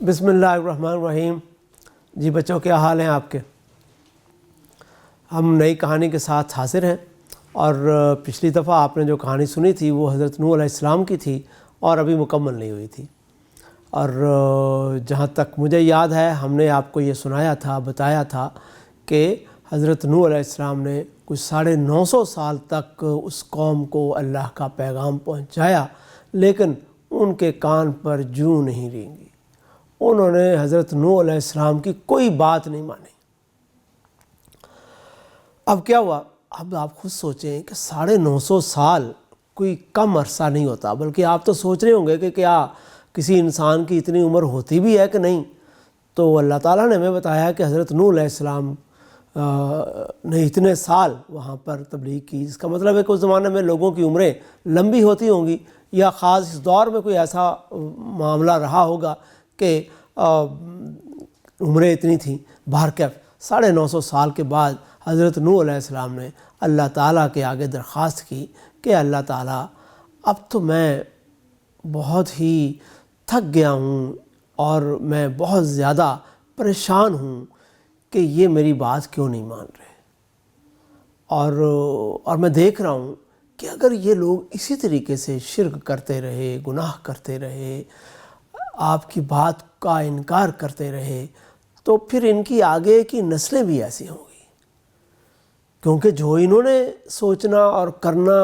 بسم اللہ الرحمن الرحیم۔ جی بچوں، کیا حال ہیں آپ کے؟ ہم نئی کہانی کے ساتھ حاضر ہیں، اور پچھلی دفعہ آپ نے جو کہانی سنی تھی وہ حضرت نوح علیہ السلام کی تھی اور ابھی مکمل نہیں ہوئی تھی۔ اور جہاں تک مجھے یاد ہے ہم نے آپ کو یہ سنایا تھا، بتایا تھا کہ حضرت نوح علیہ السلام نے کچھ 950 سال تک اس قوم کو اللہ کا پیغام پہنچایا، لیکن ان کے کان پر جوں نہیں رینگی۔ انہوں نے حضرت نوح علیہ السلام کی کوئی بات نہیں مانی۔ اب کیا ہوا؟ اب آپ خود سوچیں کہ 950 سال کوئی کم عرصہ نہیں ہوتا، بلکہ آپ تو سوچ رہے ہوں گے کہ کیا کسی انسان کی اتنی عمر ہوتی بھی ہے کہ نہیں۔ تو اللہ تعالیٰ نے ہمیں بتایا کہ حضرت نوح علیہ السلام نے اتنے سال وہاں پر تبلیغ کی۔ اس کا مطلب ہے کہ اس زمانے میں لوگوں کی عمریں لمبی ہوتی ہوں گی، یا خاص اس دور میں کوئی ایسا معاملہ رہا ہوگا کہ عمریں اتنی تھیں۔ بہرکیف 950 سال کے بعد حضرت نوح علیہ السلام نے اللہ تعالیٰ کے آگے درخواست کی کہ اللہ تعالیٰ، اب تو میں بہت ہی تھک گیا ہوں اور میں بہت زیادہ پریشان ہوں کہ یہ میری بات کیوں نہیں مان رہے، اور میں دیکھ رہا ہوں کہ اگر یہ لوگ اسی طریقے سے شرک کرتے رہے، گناہ کرتے رہے، آپ کی بات کا انکار کرتے رہے، تو پھر ان کی آگے کی نسلیں بھی ایسی ہوں گی، کیونکہ جو انہوں نے سوچنا اور کرنا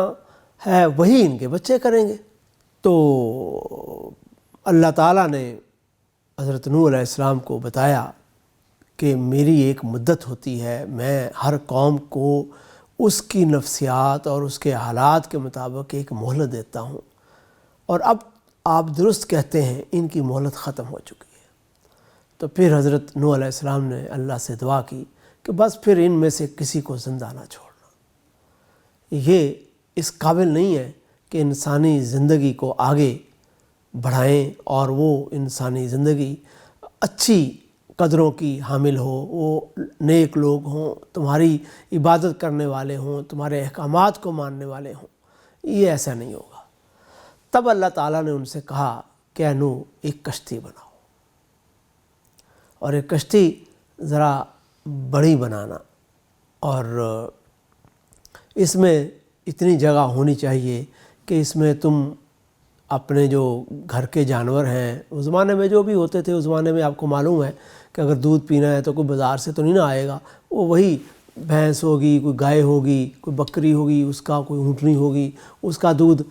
ہے وہی ان کے بچے کریں گے۔ تو اللہ تعالیٰ نے حضرت نوح علیہ السلام کو بتایا کہ میری ایک مدت ہوتی ہے، میں ہر قوم کو اس کی نفسیات اور اس کے حالات کے مطابق ایک مہلت دیتا ہوں، اور اب آپ درست کہتے ہیں ان کی مہلت ختم ہو چکی ہے۔ تو پھر حضرت نوح علیہ السلام نے اللہ سے دعا کی کہ بس پھر ان میں سے کسی کو زندہ نہ چھوڑنا۔ یہ اس قابل نہیں ہے کہ انسانی زندگی کو آگے بڑھائیں اور وہ انسانی زندگی اچھی قدروں کی حامل ہو، وہ نیک لوگ ہوں، تمہاری عبادت کرنے والے ہوں، تمہارے احکامات کو ماننے والے ہوں۔ یہ ایسا نہیں ہوگا۔ تب اللہ تعالیٰ نے ان سے کہا کہ اے نوح، ایک کشتی بناؤ، اور ایک کشتی ذرا بڑی بنانا، اور اس میں اتنی جگہ ہونی چاہیے کہ اس میں تم اپنے جو گھر کے جانور ہیں، اس زمانے میں جو بھی ہوتے تھے، اس زمانے میں آپ کو معلوم ہے کہ اگر دودھ پینا ہے تو کوئی بازار سے تو نہیں نہ آئے گا، وہ وہی بھینس ہوگی، کوئی گائے ہوگی، کوئی بکری ہوگی، اس کا کوئی اونٹنی ہوگی، اس کا دودھ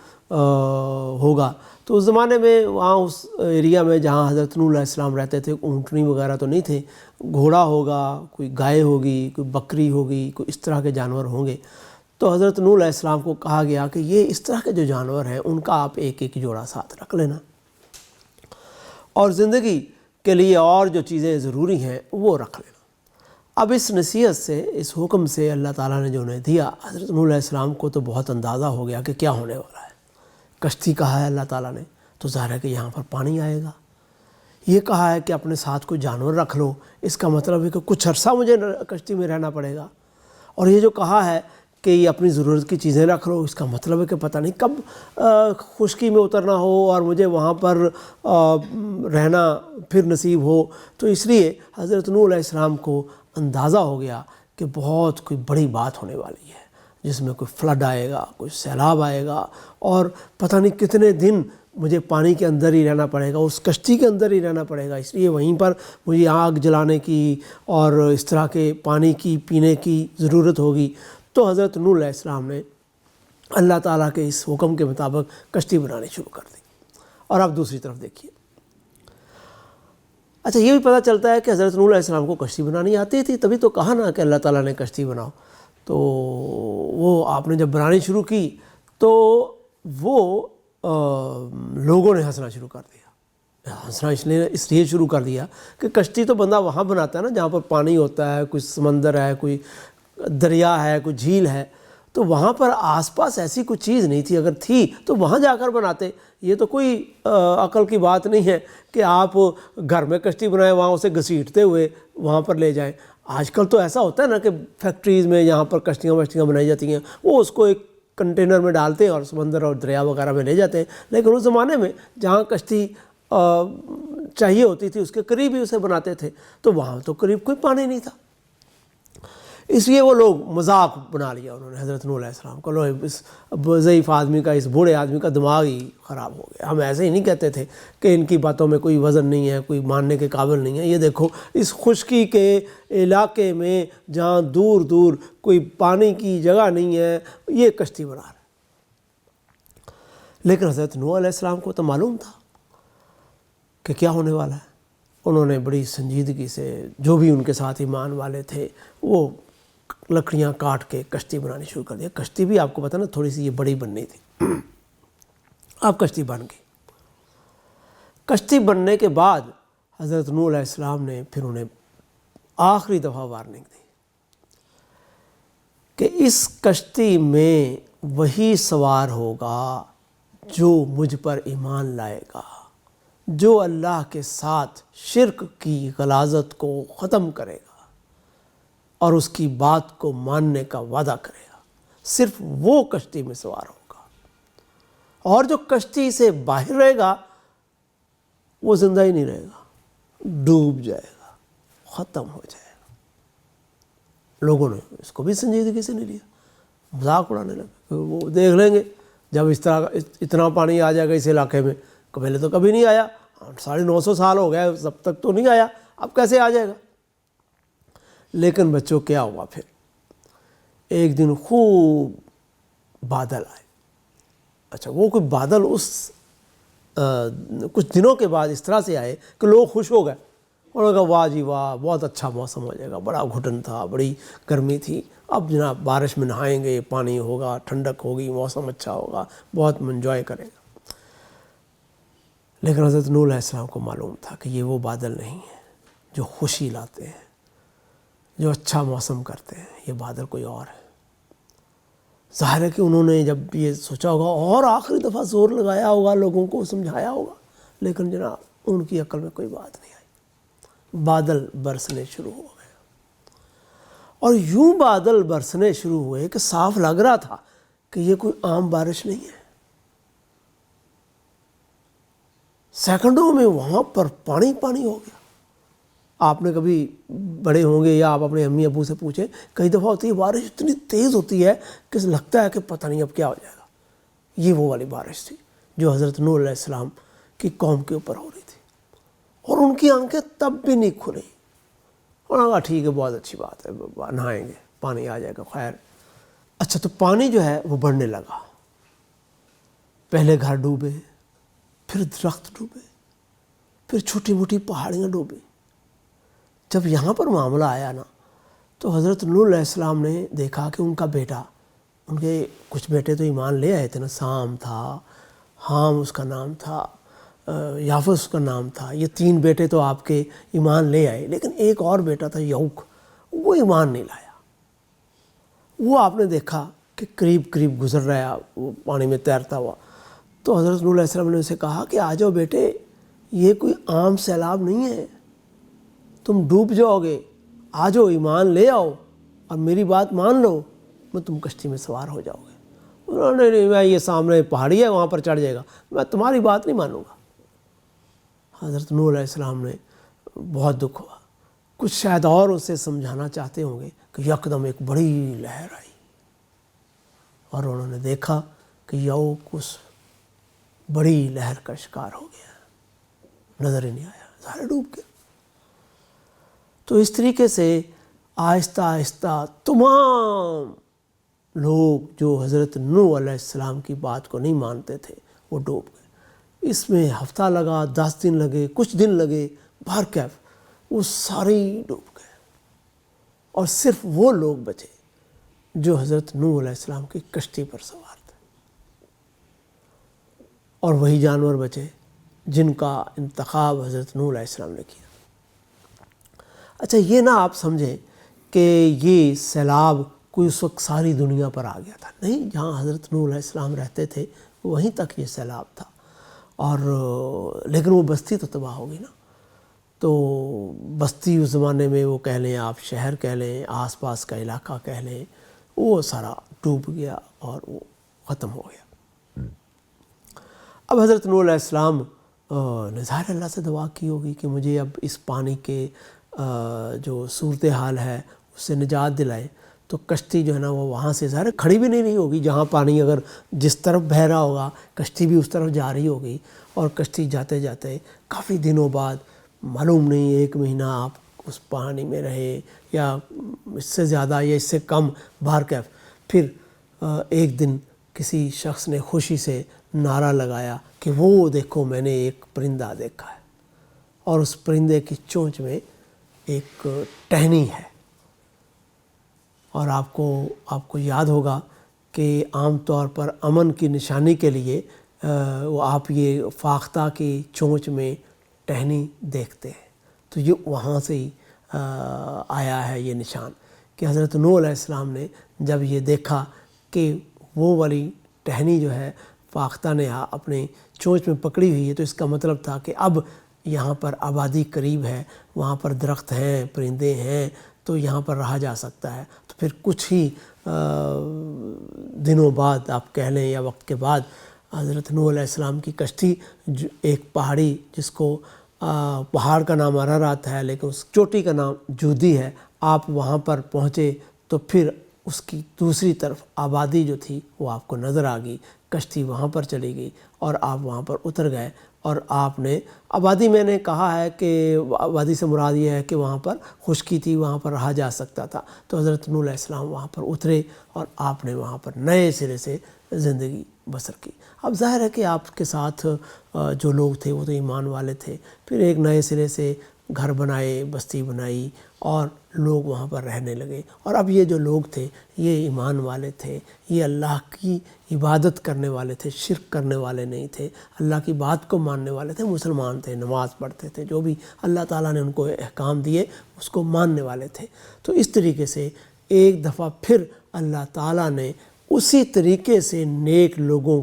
ہوگا۔ تو اس زمانے میں وہاں اس ایریا میں جہاں حضرت نوح علیہ السلام رہتے تھے، اونٹنی وغیرہ تو نہیں تھے، گھوڑا ہوگا، کوئی گائے ہوگی، کوئی بکری ہوگی، کوئی اس طرح کے جانور ہوں گے۔ تو حضرت نوح علیہ السلام کو کہا گیا کہ یہ اس طرح کے جو جانور ہیں ان کا آپ ایک ایک جوڑا ساتھ رکھ لینا، اور زندگی کے لیے اور جو چیزیں ضروری ہیں وہ رکھ لینا۔ اب اس نصیحت سے، اس حکم سے اللہ تعالیٰ نے جو انہیں دیا، حضرت نوح علیہ السلام کو تو بہت اندازہ ہو گیا کہ کیا ہونے والا ہے۔ کشتی کہا ہے اللہ تعالیٰ نے، تو ظاہر ہے کہ یہاں پر پانی آئے گا۔ یہ کہا ہے کہ اپنے ساتھ کوئی جانور رکھ لو، اس کا مطلب ہے کہ کچھ عرصہ مجھے کشتی میں رہنا پڑے گا۔ اور یہ جو کہا ہے کہ یہ اپنی ضرورت کی چیزیں رکھ لو، اس کا مطلب ہے کہ پتہ نہیں کب خشکی میں اترنا ہو اور مجھے وہاں پر رہنا پھر نصیب ہو۔ تو اس لیے حضرت نوح علیہ السلام کو اندازہ ہو گیا کہ بہت کوئی بڑی بات ہونے والی ہے، جس میں کوئی فلڈ آئے گا، کوئی سیلاب آئے گا، اور پتہ نہیں کتنے دن مجھے پانی کے اندر ہی رہنا پڑے گا، اس کشتی کے اندر ہی رہنا پڑے گا۔ اس لیے وہیں پر مجھے آگ جلانے کی اور اس طرح کے پانی کی پینے کی ضرورت ہوگی۔ تو حضرت نوح علیہ السلام نے اللہ تعالیٰ کے اس حکم کے مطابق کشتی بنانی شروع کر دی۔ اور اب دوسری طرف دیکھیے، اچھا یہ بھی پتہ چلتا ہے کہ حضرت نوح علیہ السلام کو کشتی بنانی آتی تھی، تبھی تو کہا نا کہ اللہ تعالیٰ نے کشتی بناؤ۔ تو وہ آپ نے جب بنانی شروع کی تو وہ لوگوں نے ہنسنا شروع کر دیا۔ ہنسنا اس لیے شروع کر دیا کہ کشتی تو بندہ وہاں بناتا ہے نا جہاں پر پانی ہوتا ہے، کوئی سمندر ہے، کوئی دریا ہے، کوئی جھیل ہے۔ تو وہاں پر آس پاس ایسی کوئی چیز نہیں تھی، اگر تھی تو وہاں جا کر بناتے۔ یہ تو کوئی عقل کی بات نہیں ہے کہ آپ گھر میں کشتی بنائیں، وہاں اسے گھسیٹتے ہوئے وہاں پر لے جائیں۔ آج کل تو ایسا ہوتا ہے نا کہ فیکٹریز میں یہاں پر کشتیاں بنائی جاتی ہیں، وہ اس کو ایک کنٹینر میں ڈالتے ہیں اور سمندر اور دریا وغیرہ میں لے جاتے ہیں۔ لیکن اس زمانے میں جہاں کشتی چاہیے ہوتی تھی اس کے قریب ہی اسے بناتے تھے، تو وہاں تو قریب کوئی پانی نہیں تھا، اس لیے وہ لوگ مذاق بنا لیا انہوں نے حضرت نوح علیہ السلام کو، لو اس ضعیف آدمی کا، اس بوڑھے آدمی کا دماغ ہی خراب ہو گیا۔ ہم ایسے ہی نہیں کہتے تھے کہ ان کی باتوں میں کوئی وزن نہیں ہے، کوئی ماننے کے قابل نہیں ہے، یہ دیکھو اس خشکی کے علاقے میں جہاں دور دور کوئی پانی کی جگہ نہیں ہے یہ کشتی بنا رہا ہے۔ لیکن حضرت نوح علیہ السلام کو تو معلوم تھا کہ کیا ہونے والا ہے، انہوں نے بڑی سنجیدگی سے، جو بھی ان کے ساتھ ایمان والے تھے، وہ لکڑیاں کاٹ کے کشتی بنانی شروع کر دیا۔ کشتی بھی آپ کو پتہ نا تھوڑی سی یہ بڑی بننی تھی، اب کشتی بن گئی۔ کشتی بننے کے بعد حضرت نوح علیہ السلام نے پھر انہیں آخری دفعہ وارننگ دی کہ اس کشتی میں وہی سوار ہوگا جو مجھ پر ایمان لائے گا، جو اللہ کے ساتھ شرک کی غلاظت کو ختم کرے گا اور اس کی بات کو ماننے کا وعدہ کرے گا، صرف وہ کشتی میں سوار ہوگا، اور جو کشتی سے باہر رہے گا وہ زندہ ہی نہیں رہے گا، ڈوب جائے گا، ختم ہو جائے گا۔ لوگوں نے اس کو بھی سنجیدگی سے نہیں لیا، مذاق اڑانے لگے، وہ دیکھ لیں گے جب اس طرح اتنا پانی آ جائے گا اس علاقے میں، پہلے تو کبھی نہیں آیا، 950 سال ہو گئے تب تک تو نہیں آیا، اب کیسے آ جائے گا۔ لیکن بچوں کیا ہوا پھر، ایک دن خوب بادل آئے۔ اچھا وہ کوئی بادل اس کچھ دنوں کے بعد اس طرح سے آئے کہ لوگ خوش ہو گئے، انہوں نے کہا واہ جی واہ، بہت اچھا موسم ہو جائے گا، بڑا گھٹن تھا، بڑی گرمی تھی، اب جناب بارش میں نہائیں گے، پانی ہوگا، ٹھنڈک ہوگی، موسم اچھا ہوگا، بہت انجوائے کرے گا۔ لیکن حضرت نوح علیہ السلام کو معلوم تھا کہ یہ وہ بادل نہیں ہیں جو خوشی لاتے ہیں، جو اچھا موسم کرتے ہیں، یہ بادل کوئی اور ہے۔ ظاہر ہے کہ انہوں نے جب یہ سوچا ہوگا اور آخری دفعہ زور لگایا ہوگا، لوگوں کو سمجھایا ہوگا، لیکن جناب ان کی عقل میں کوئی بات نہیں آئی، بادل برسنے شروع ہو گئے، اور یوں بادل برسنے شروع ہوئے کہ صاف لگ رہا تھا کہ یہ کوئی عام بارش نہیں ہے۔ سیکنڈوں میں وہاں پر پانی پانی ہو گیا۔ آپ نے کبھی بڑے ہوں گے یا آپ اپنے امی ابو سے پوچھیں، کئی دفعہ ہوتی ہے بارش اتنی تیز ہوتی ہے کہ لگتا ہے کہ پتہ نہیں اب کیا ہو جائے گا۔ یہ وہ والی بارش تھی جو حضرت نوح علیہ السلام کی قوم کے اوپر ہو رہی تھی، اور ان کی آنکھیں تب بھی نہیں کھلی۔ انہوں نے کہا ٹھیک ہے، بہت اچھی بات ہے، نہائیں گے، پانی آ جائے گا، خیر۔ اچھا تو پانی جو ہے وہ بڑھنے لگا، پہلے گھر ڈوبے، پھر درخت ڈوبے، پھر چھوٹی موٹی پہاڑیاں ڈوبی۔ جب یہاں پر معاملہ آیا نا تو حضرت نوح علیہ السلام نے دیکھا کہ ان کا بیٹا، ان کے کچھ بیٹے تو ایمان لے آئے تھے نا، سام تھا، حام اس کا نام تھا، یافس اس کا نام تھا، یہ 3 بیٹے تو آپ کے ایمان لے آئے، لیکن ایک اور بیٹا تھا یعوق، وہ ایمان نہیں لایا۔ وہ آپ نے دیکھا کہ قریب قریب گزر رہا ہے، وہ پانی میں تیرتا ہوا، تو حضرت نوح علیہ السلام نے اسے کہا کہ آ جاؤ بیٹے، یہ کوئی عام سیلاب نہیں ہے، تم ڈوب جاؤ گے، آ جاؤ ایمان لے آؤ اور میری بات مان لو، میں تم کشتی میں سوار ہو جاؤ گے۔ انہوں نے نہیں، میں یہ سامنے پہاڑی ہے وہاں پر چڑھ جائے گا، میں تمہاری بات نہیں مانوں گا۔ حضرت نوح علیہ السلام نے بہت دکھ ہوا، کچھ شاید اور اسے سمجھانا چاہتے ہوں گے کہ یکدم ایک بڑی لہر آئی، اور انہوں نے دیکھا کہ یعوق اس بڑی لہر کا شکار ہو گیا، نظر ہی نہیں آیا، ظاہر ڈوب گیا۔ تو اس طریقے سے آہستہ آہستہ تمام لوگ جو حضرت نوح علیہ السلام کی بات کو نہیں مانتے تھے وہ ڈوب گئے۔ اس میں ہفتہ لگا، 10 دن لگے، کچھ دن لگے، بہرکیف وہ سارے ہی ڈوب گئے، اور صرف وہ لوگ بچے جو حضرت نوح علیہ السلام کی کشتی پر سوار تھے، اور وہی جانور بچے جن کا انتخاب حضرت نوح علیہ السلام نے کیا۔ اچھا یہ نہ آپ سمجھیں کہ یہ سیلاب کوئی اس وقت ساری دنیا پر آ گیا تھا، نہیں، جہاں حضرت نوح علیہ السلام رہتے تھے وہیں تک یہ سیلاب تھا، اور لیکن وہ بستی تو تباہ ہوگی نا۔ تو بستی اس زمانے میں، وہ کہہ لیں آپ شہر کہہ لیں، آس پاس کا علاقہ کہہ لیں، وہ سارا ڈوب گیا اور وہ ختم ہو گیا۔ اب حضرت نوح علیہ السلام نے ظاہر اللہ سے دعا کی ہوگی کہ مجھے اب اس پانی کے جو صورتحال ہے اس سے نجات دلائے، تو کشتی جو ہے نا وہ وہاں سے ظاہر کھڑی بھی نہیں ہوگی، جہاں پانی اگر جس طرف بہہ رہا ہوگا کشتی بھی اس طرف جا رہی ہوگی، اور کشتی جاتے جاتے کافی دنوں بعد، معلوم نہیں 1 مہینہ آپ اس پانی میں رہے یا اس سے زیادہ یا اس سے کم، بہرکیف پھر ایک دن کسی شخص نے خوشی سے نعرہ لگایا کہ وہ دیکھو میں نے ایک پرندہ دیکھا ہے، اور اس پرندے کی چونچ میں ایک ٹہنی ہے۔ اور آپ کو یاد ہوگا کہ عام طور پر امن کی نشانی کے لیے وہ آپ یہ فاختہ کی چونچ میں ٹہنی دیکھتے ہیں، تو یہ وہاں سے ہی آیا ہے یہ نشان کہ حضرت نوح علیہ السلام نے جب یہ دیکھا کہ وہ والی ٹہنی جو ہے فاختہ نے اپنے چونچ میں پکڑی ہوئی ہے، تو اس کا مطلب تھا کہ اب یہاں پر آبادی قریب ہے، وہاں پر درخت ہیں، پرندے ہیں، تو یہاں پر رہا جا سکتا ہے۔ تو پھر کچھ ہی دنوں بعد آپ کہہ لیں یا وقت کے بعد حضرت نوح علیہ السلام کی کشتی ایک پہاڑی، جس کو پہاڑ کا نام عرارات ہے لیکن اس چوٹی کا نام جودی ہے، آپ وہاں پر پہنچے تو پھر اس کی دوسری طرف آبادی جو تھی وہ آپ کو نظر آ گئی، کشتی وہاں پر چلی گئی اور آپ وہاں پر اتر گئے، اور آپ نے آبادی، میں نے کہا ہے کہ آبادی سے مراد یہ ہے کہ وہاں پر خشکی تھی، وہاں پر رہا جا سکتا تھا، تو حضرت نوح علیہ السلام وہاں پر اترے اور آپ نے وہاں پر نئے سرے سے زندگی بسر کی۔ اب ظاہر ہے کہ آپ کے ساتھ جو لوگ تھے وہ تو ایمان والے تھے، پھر ایک نئے سرے سے گھر بنائے، بستی بنائی اور لوگ وہاں پر رہنے لگے، اور اب یہ جو لوگ تھے یہ ایمان والے تھے، یہ اللہ کی عبادت کرنے والے تھے، شرک کرنے والے نہیں تھے، اللہ کی بات کو ماننے والے تھے، مسلمان تھے، نماز پڑھتے تھے، جو بھی اللہ تعالیٰ نے ان کو احکام دیے اس کو ماننے والے تھے۔ تو اس طریقے سے ایک دفعہ پھر اللہ تعالیٰ نے اسی طریقے سے نیک لوگوں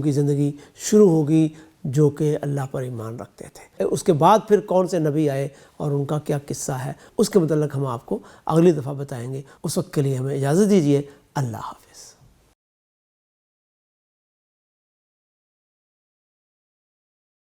کی زندگی شروع ہوگی جو کہ اللہ پر ایمان رکھتے تھے۔ اس کے بعد پھر کون سے نبی آئے اور ان کا کیا قصہ ہے اس کے متعلق ہم آپ کو اگلی دفعہ بتائیں گے۔ اس وقت کے لیے ہمیں اجازت دیجیے، اللہ حافظ۔